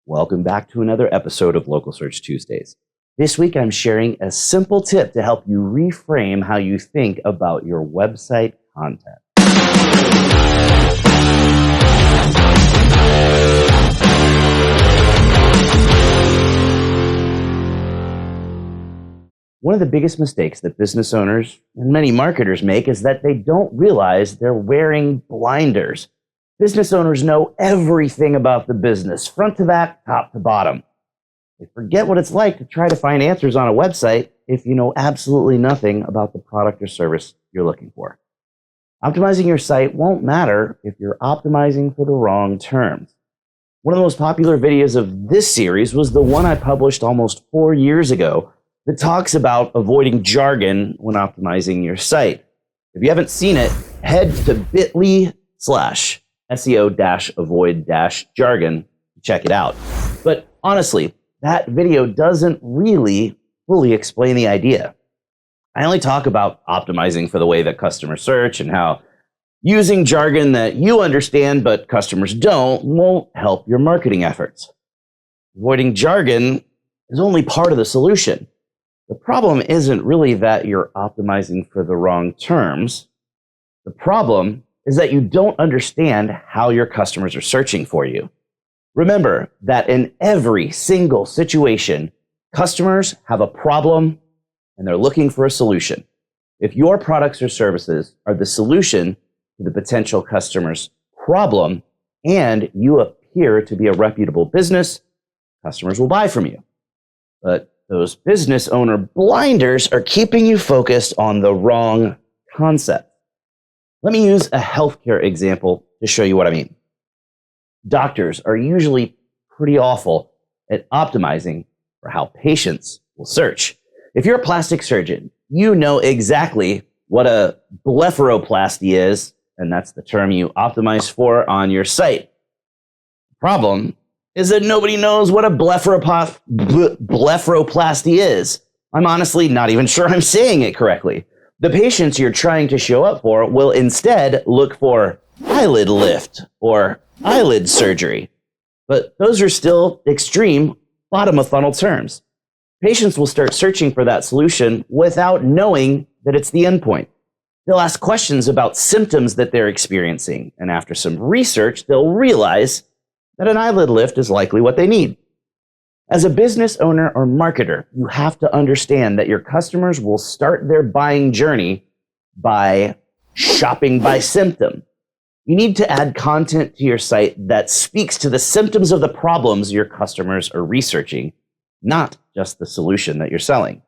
Welcome back to another episode of Local Search Tuesdays. This week, I'm sharing a simple tip to help you reframe how you think about your website content. One of the biggest mistakes that business owners and many marketers make is that they don't realize they're wearing blinders. Business owners know everything about the business, front to back, top to bottom. They forget what it's like to try to find answers on a website if you know absolutely nothing about the product or service you're looking for. Optimizing your site won't matter if you're optimizing for the wrong terms. One of the most popular videos of this series was the one I published almost 4 years ago that talks about avoiding jargon when optimizing your site. If you haven't seen it, head to bit.ly/SEO-avoid-jargon to check it out. But honestly, that video doesn't really fully explain the idea. I only talk about optimizing for the way that customers search and how using jargon that you understand but customers don't won't help your marketing efforts. Avoiding jargon is only part of the solution. The problem isn't really that you're optimizing for the wrong terms. The problem is that you don't understand how your customers are searching for you. Remember that in every single situation, customers have a problem and they're looking for a solution. If your products or services are the solution to the potential customer's problem and you appear to be a reputable business, customers will buy from you. But those business owner blinders are keeping you focused on the wrong concept. Let me use a healthcare example to show you what I mean. Doctors are usually pretty awful at optimizing for how patients will search. If you're a plastic surgeon, you know exactly what a blepharoplasty is, and that's the term you optimize for on your site. The problem is that nobody knows what a blepharoplasty is. I'm honestly not even sure I'm saying it correctly. The patients you're trying to show up for will instead look for eyelid lift or eyelid surgery. But those are still extreme bottom of funnel terms. Patients will start searching for that solution without knowing that it's the endpoint. They'll ask questions about symptoms that they're experiencing, and after some research, they'll realize that an eyelid lift is likely what they need. As a business owner or marketer, you have to understand that your customers will start their buying journey by shopping by symptom. You need to add content to your site that speaks to the symptoms of the problems your customers are researching, not just the solution that you're selling.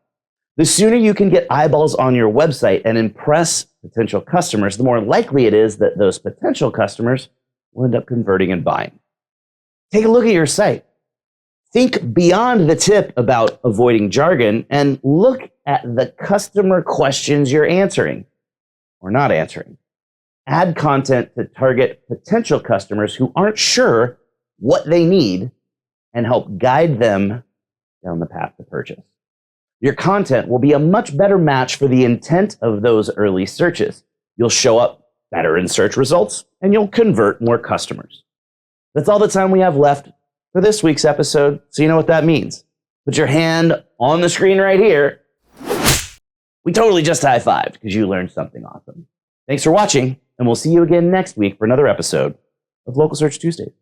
The sooner you can get eyeballs on your website and impress potential customers, the more likely it is that those potential customers will end up converting and buying. Take a look at your site. Think beyond the tip about avoiding jargon and look at the customer questions you're answering or not answering. Add content to target potential customers who aren't sure what they need and help guide them down the path to purchase. Your content will be a much better match for the intent of those early searches. You'll show up better in search results and you'll convert more customers. That's all the time we have left for this week's episode, so you know what that means. Put your hand on the screen right here. We totally just high-fived because you learned something awesome. Thanks for watching, and we'll see you again next week for another episode of Local Search Tuesdays.